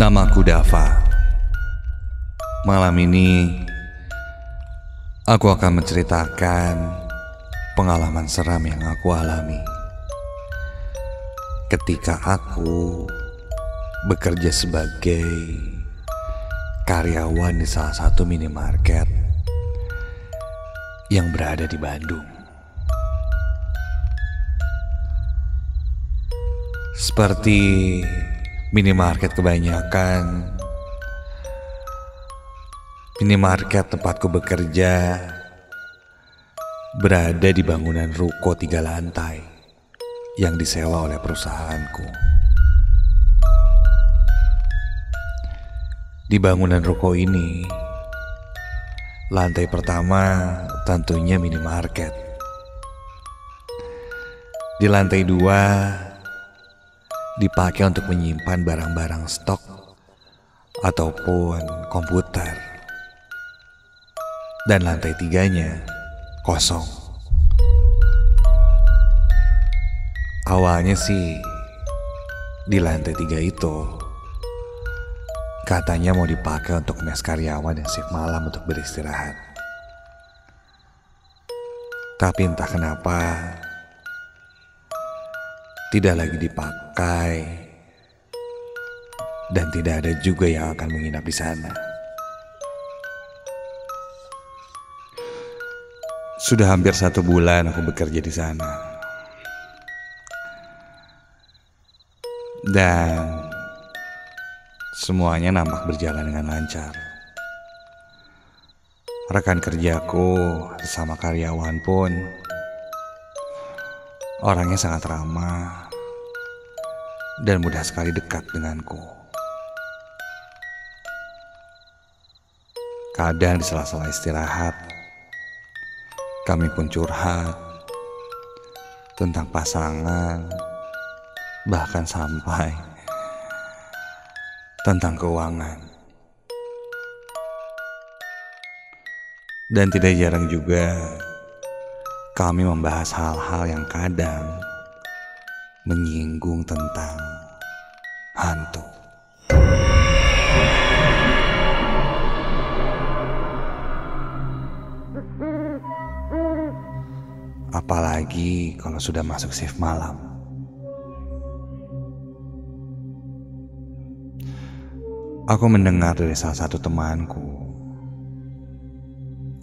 Namaku Dava. Malam ini aku akan menceritakan pengalaman seram yang aku alami ketika aku bekerja sebagai karyawan di salah satu minimarket yang berada di Bandung. Seperti minimarket kebanyakan, minimarket tempatku bekerja berada di bangunan ruko 3 lantai yang disewa oleh perusahaanku. Di bangunan ruko ini, lantai pertama tentunya minimarket. Di lantai 2 dipakai untuk menyimpan barang-barang stok ataupun komputer. Dan lantai 3-nya kosong. Awalnya sih di lantai 3 itu katanya mau dipakai untuk mes karyawan yang shift malam untuk beristirahat. Tapi entah kenapa tidak lagi dipakai dan tidak ada juga yang akan menginap di sana. Sudah hampir 1 bulan aku bekerja di sana. Dan semuanya nampak berjalan dengan lancar. Rekan kerjaku sesama karyawan pun orangnya sangat ramah dan mudah sekali dekat denganku. Kadang di sela-sela istirahat, kami pun curhat tentang pasangan, bahkan sampai tentang keuangan. Dan tidak jarang juga kami membahas hal-hal yang kadang menyinggung tentang hantu. Apalagi kalau sudah masuk shift malam. Aku mendengar dari salah satu temanku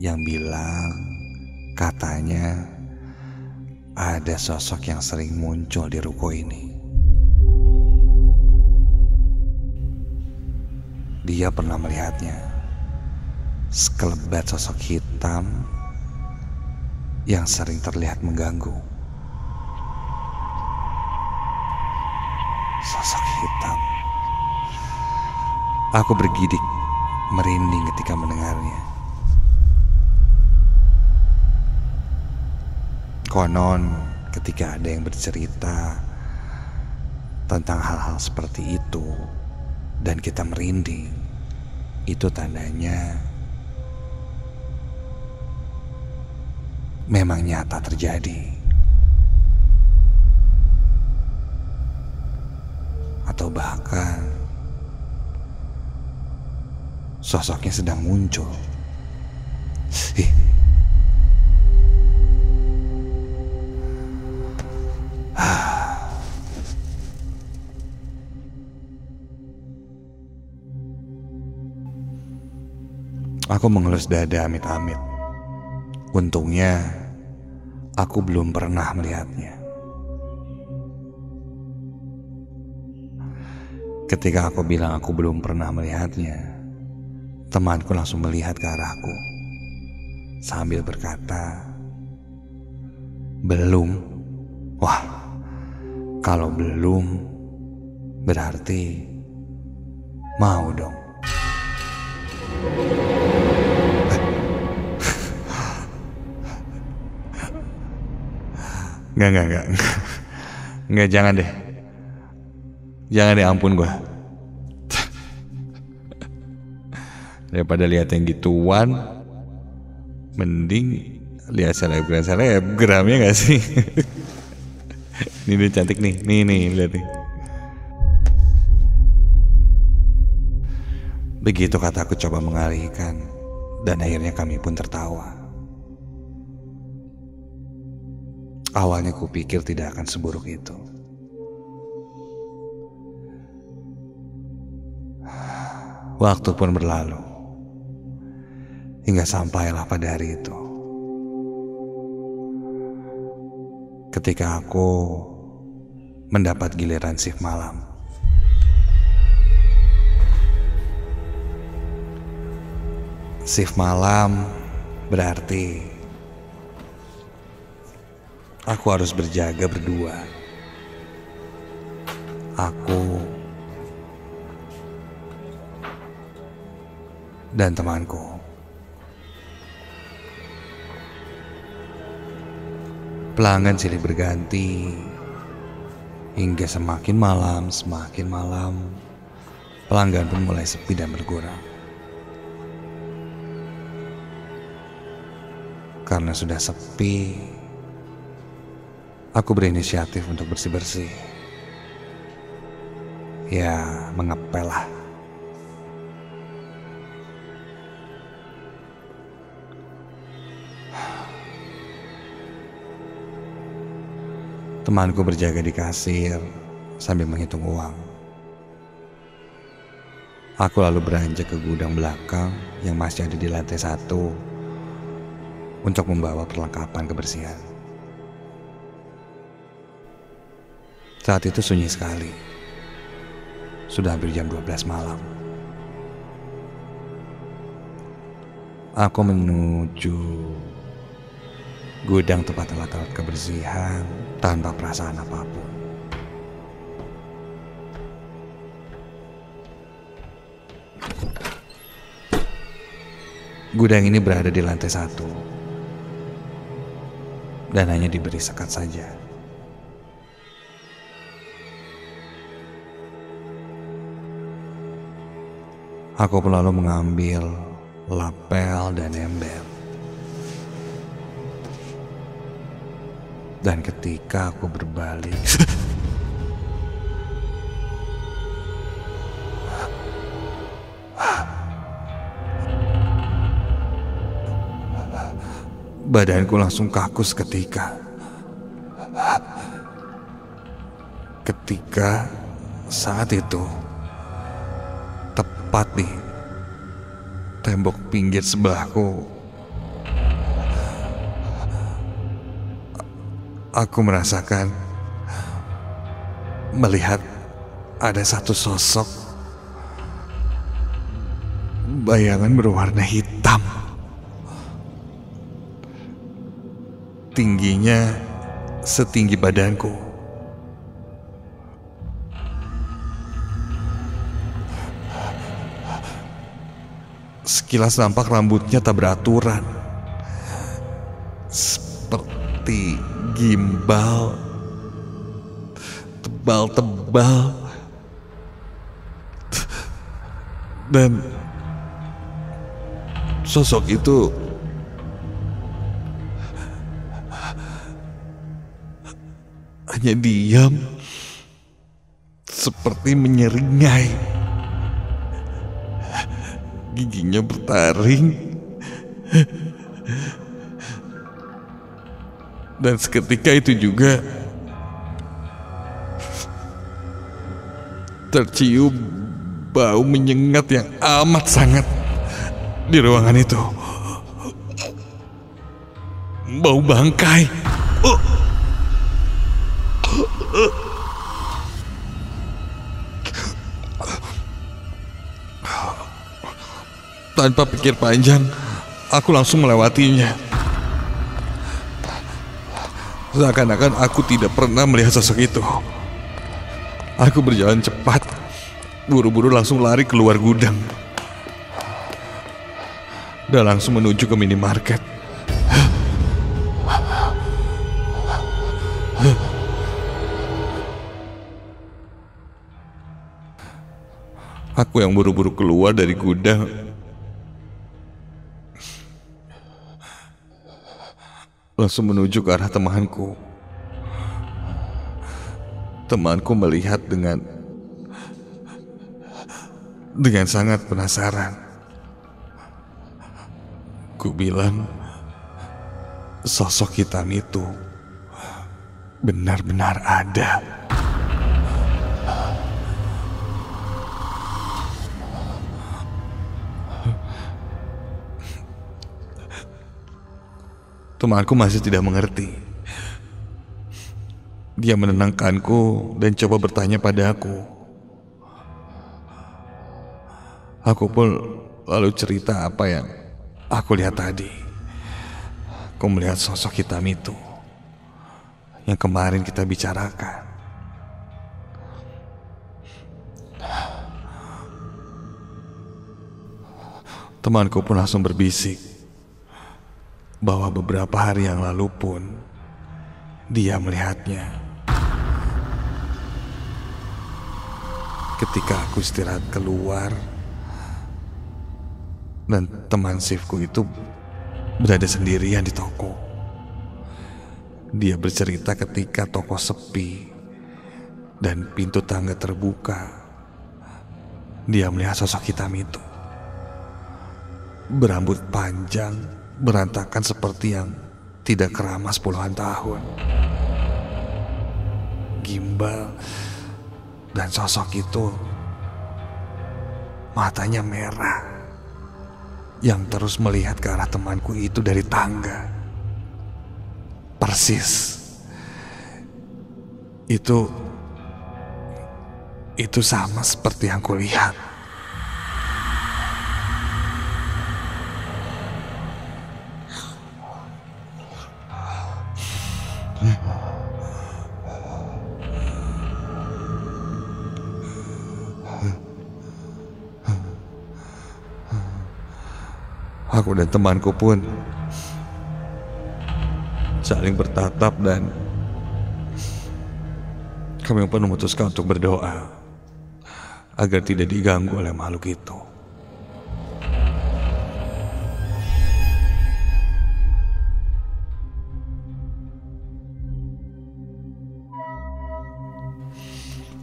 yang bilang katanya ada sosok yang sering muncul di ruko ini. Dia pernah melihatnya, sekelebat sosok hitam yang sering terlihat mengganggu. Sosok hitam. Aku bergidik, merinding ketika mendengarnya. Konon ketika ada yang bercerita tentang hal-hal seperti itu dan kita merinding, itu tandanya memang nyata terjadi. Atau bahkan sosoknya sedang muncul. Aku mengelus dada amit-amit. Untungnya aku belum pernah melihatnya. Ketika aku bilang aku belum pernah melihatnya, temanku langsung melihat ke arahku sambil berkata, "Belum." Wah, kalau belum berarti mau dong. Enggak, jangan deh. Jangan deh, ampun gue. Daripada lihat yang gituan, mending lihat selebgram ya gak sih? Ini dia cantik nih, nih lihat nih. Begitu kataku coba mengalihkan, dan akhirnya kami pun tertawa. Awalnya kupikir tidak akan seburuk itu. Waktu pun berlalu, hingga sampailah pada hari itu. Ketika aku mendapat giliran shift malam. Shift malam berarti aku harus berjaga berdua. Aku dan temanku. Pelanggan silih berganti hingga semakin malam, pelanggan pun mulai sepi dan berkurang. Karena sudah sepi, aku berinisiatif untuk bersih-bersih. Ya, mengepel lah. Temanku berjaga di kasir sambil menghitung uang. Aku lalu beranjak ke gudang belakang yang masih ada di lantai 1 untuk membawa perlengkapan kebersihan. Saat itu sunyi sekali. Sudah hampir jam 12 malam. Aku menuju gudang tempat alat-alat kebersihan tanpa perasaan apapun. Gudang ini berada di lantai 1 dan hanya diberi sekat saja. Aku pun lalu mengambil lapel dan ember. Dan ketika aku berbalik, badanku langsung kaku seketika. Ketika saat itu, tepat di tembok pinggir sebelahku, aku merasakan melihat ada satu sosok bayangan berwarna hitam. Tingginya setinggi badanku. Sekilas nampak rambutnya tak beraturan, seperti gimbal tebal-tebal, dan sosok itu hanya diam, seperti menyeringai. Giginya bertaring, dan seketika itu juga tercium bau menyengat yang amat sangat di ruangan itu. Bau bangkai. Tanpa pikir panjang, aku langsung melewatinya. Seakan-akan aku tidak pernah melihat sosok itu. Aku berjalan cepat, buru-buru langsung lari keluar gudang, dan langsung menuju ke minimarket. Aku yang buru-buru keluar dari gudang langsung menuju ke arah temanku. Temanku melihat dengan Dengan sangat penasaran, ku bilang sosok hitam itu benar-benar ada. Temanku masih tidak mengerti. Dia menenangkanku dan coba bertanya padaku. Aku pun lalu cerita apa yang aku lihat tadi. Aku melihat sosok hitam itu yang kemarin kita bicarakan. Temanku pun langsung berbisik bahwa beberapa hari yang lalu pun dia melihatnya. Ketika aku istirahat keluar dan teman shiftku itu berada sendirian di toko. Dia bercerita ketika toko sepi dan pintu tangga terbuka, dia melihat sosok hitam itu. Berambut panjang, berantakan seperti yang tidak keramas puluhan tahun. Gimbal, dan sosok itu matanya merah, yang terus melihat ke arah temanku itu dari tangga. Persis. Itu sama seperti yang kulihat. Aku dan temanku pun saling bertatap dan kami pun memutuskan untuk berdoa agar tidak diganggu oleh makhluk itu.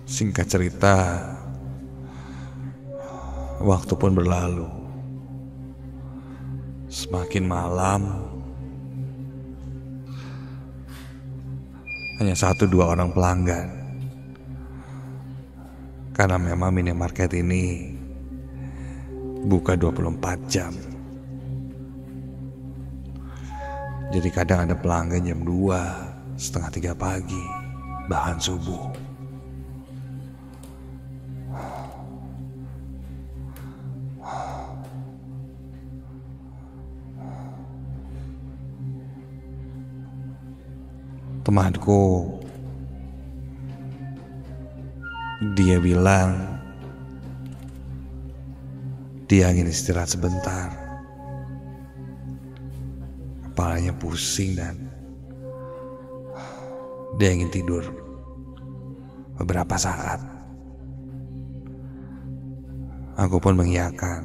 Singkat cerita, waktu pun berlalu. Semakin malam, hanya 1-2 orang pelanggan. Karena memang minimarket ini buka 24 jam. Jadi kadang ada pelanggan jam 2, setengah 3 pagi, bahkan subuh. Temanku, dia bilang dia ingin istirahat sebentar. Kepalanya pusing dan dia ingin tidur beberapa saat. Aku pun mengiyakan.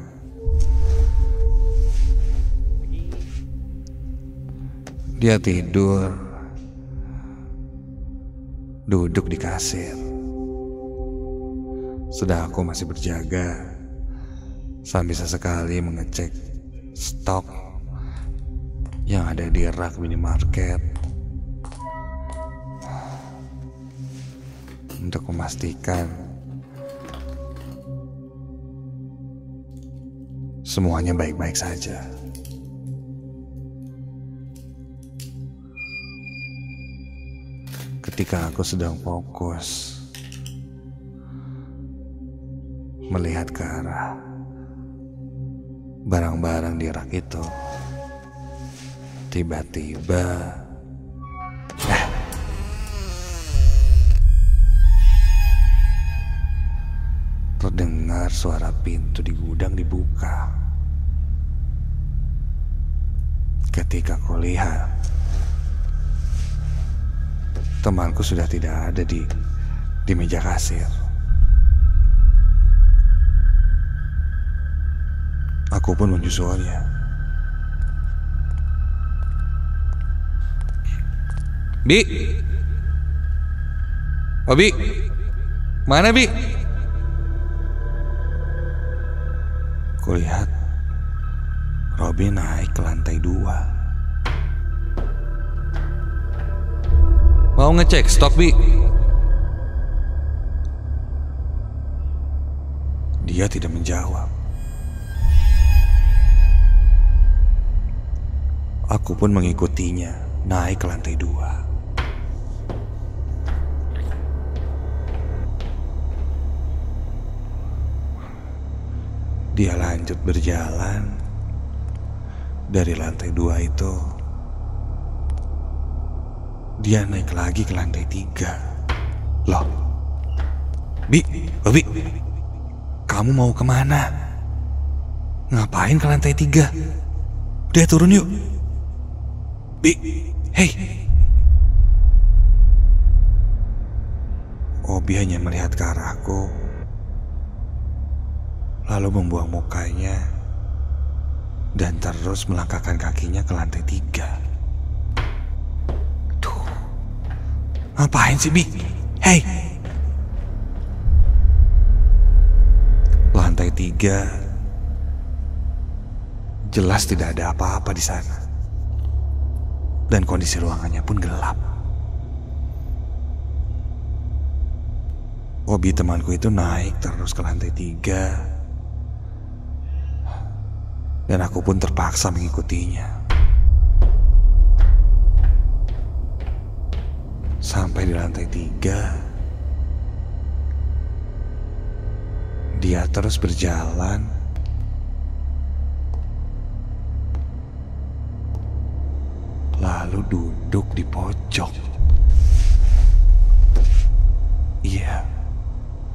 Dia tidur, duduk di kasir. Sedang aku masih berjaga sambil sesekali mengecek stok yang ada di rak minimarket untuk memastikan semuanya baik-baik saja. Ketika aku sedang fokus melihat ke arah barang-barang di rak itu, tiba-tiba terdengar suara pintu di gudang dibuka. Ketika kulihat, temanku sudah tidak ada di meja kasir. Aku pun menyusulnya. Bi, oh Bi, mana Bi? Kulihat Robby naik ke lantai 2. Mau ngecek stok, Bi? Dia tidak menjawab. Aku pun mengikutinya naik ke lantai 2. Dia lanjut berjalan. Dari lantai 2 itu dia naik lagi ke lantai 3. Loh, Bi, kamu mau kemana? Ngapain ke lantai 3? Udah turun yuk. Bi, hei. Obi hanya melihat ke arahku, lalu membuang mukanya dan terus melangkahkan kakinya ke lantai 3. Tuh, ngapain sih, Bi? Hei. Lantai 3 jelas tidak ada apa-apa di sana. Dan kondisi ruangannya pun gelap. Obi temanku itu naik terus ke lantai 3. Dan aku pun terpaksa mengikutinya. Sampai di lantai 3, dia terus berjalan. Lalu duduk di pojok. Iya,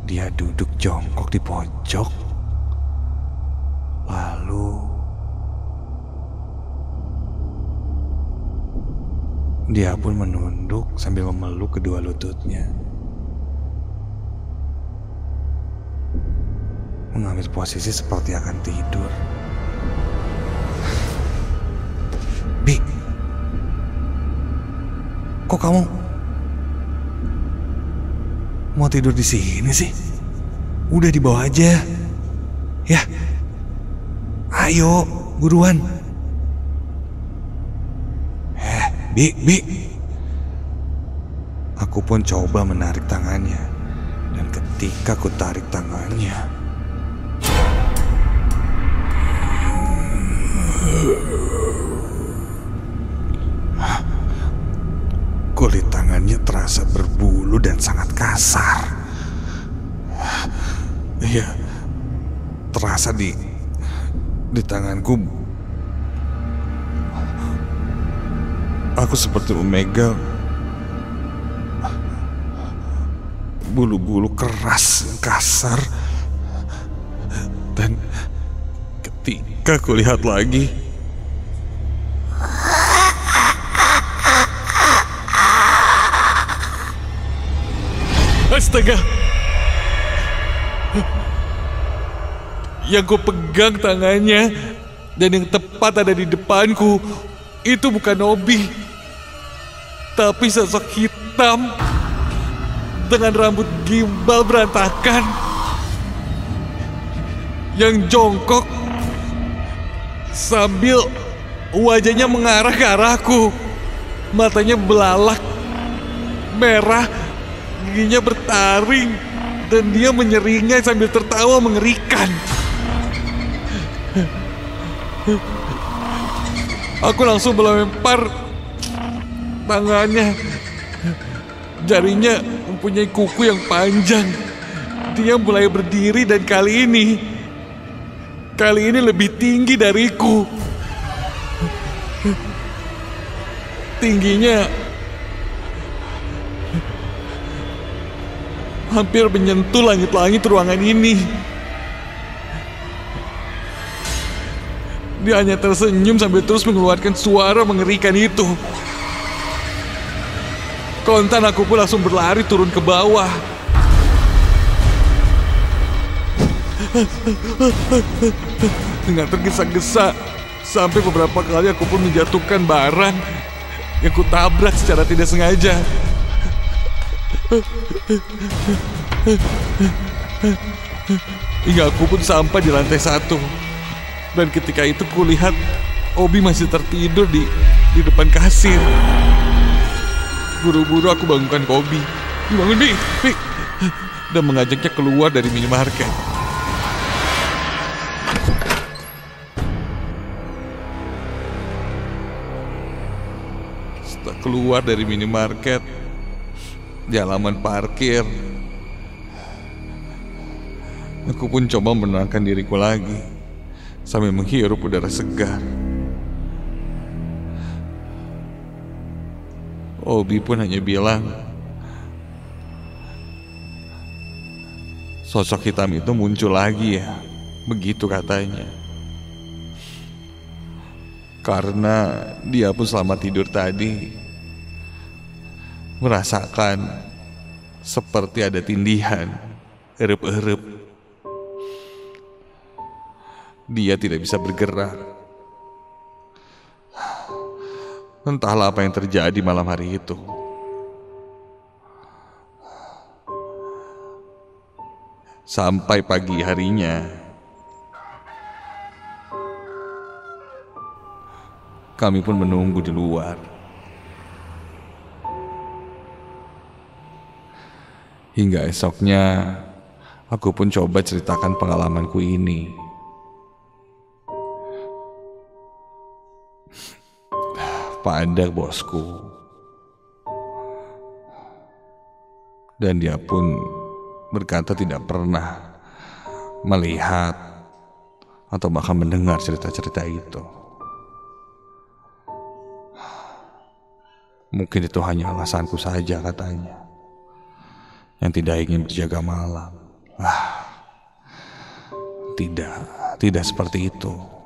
dia duduk jongkok di pojok. Lalu dia pun menunduk sambil memeluk kedua lututnya, mengambil posisi seperti akan tidur. Bi, kok kamu mau tidur di sini sih? Udah di bawah aja, ya. Ayo, buruan. Bi. Aku pun coba menarik tangannya. Dan ketika ku tarik tangannya, kulit tangannya terasa berbulu dan sangat kasar. Iya, terasa di tanganku. Aku seperti memegang bulu-bulu keras, kasar. Dan ketika kulihat lagi, astaga, yang ku pegang tangannya dan yang tepat ada di depanku itu bukan Obi, tapi sosok hitam dengan rambut gimbal berantakan yang jongkok sambil wajahnya mengarah ke arahku. Matanya belalak, merah, giginya bertaring, dan dia menyeringai sambil tertawa mengerikan. Aku langsung melempar tangannya. Jarinya mempunyai kuku yang panjang. Dia mulai berdiri dan kali ini lebih tinggi dariku. Tingginya hampir menyentuh langit-langit ruangan ini. Dia hanya tersenyum sambil terus mengeluarkan suara mengerikan itu. Kontan aku pun langsung berlari turun ke bawah. Dengan tergesa-gesa, sampai beberapa kali aku pun menjatuhkan barang yang kutabrak secara tidak sengaja. Hingga aku pun sampai di lantai 1. Dan ketika itu kulihat Obi masih tertidur di depan kasir. Buru-buru aku bangunkan Obi. Bangun, Bi. Dan mengajaknya keluar dari minimarket. Setelah keluar dari minimarket, di halaman parkir, aku pun coba menenangkan diriku lagi sambil menghirup udara segar. Obi pun hanya bilang, sosok hitam itu muncul lagi ya, begitu katanya. Karena dia pun selama tidur tadi merasakan seperti ada tindihan, erup-erup. Dia tidak bisa bergerak. Entahlah apa yang terjadi malam hari itu. Sampai pagi harinya, kami pun menunggu di luar. Hingga esoknya, aku pun coba ceritakan pengalamanku ini. Pada bosku. Dan dia pun berkata tidak pernah melihat atau bahkan mendengar cerita-cerita itu. Mungkin itu hanya alasanku saja katanya, yang tidak ingin berjaga malam. Tidak seperti itu.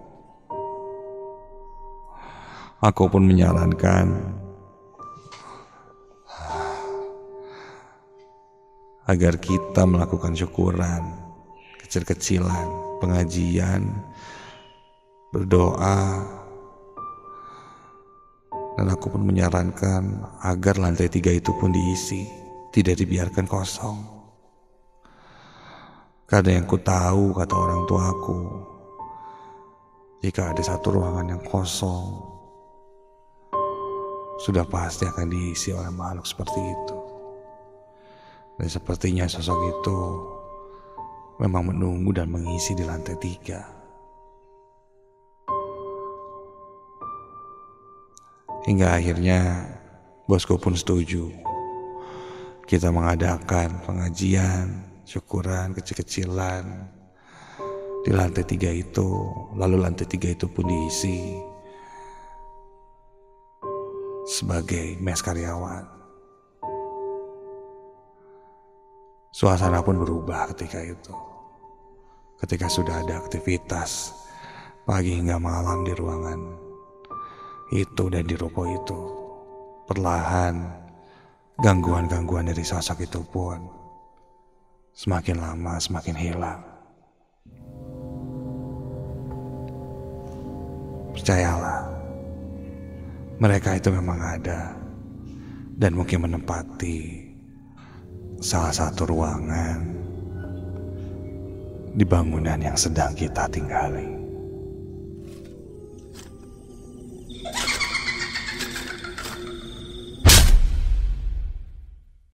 Aku pun menyarankan agar kita melakukan syukuran kecil-kecilan, pengajian, berdoa. Dan aku pun menyarankan agar lantai 3 itu pun diisi, tidak dibiarkan kosong. Karena yang ku tahu, kata orang tuaku, jika ada satu ruangan yang kosong, sudah pasti akan diisi oleh makhluk seperti itu. Dan sepertinya sosok itu memang menunggu dan mengisi di lantai 3. Hingga akhirnya bosku pun setuju. Kita mengadakan pengajian, syukuran kecil-kecilan di lantai 3 itu. Lalu lantai 3 itu pun diisi sebagai mes karyawan. Suasana pun berubah ketika itu. Ketika sudah ada aktivitas pagi hingga malam di ruangan itu dan di ruko itu, perlahan gangguan-gangguan dari sosok itu pun semakin lama semakin hilang. Percayalah, mereka itu memang ada dan mungkin menempati salah satu ruangan di bangunan yang sedang kita tinggali.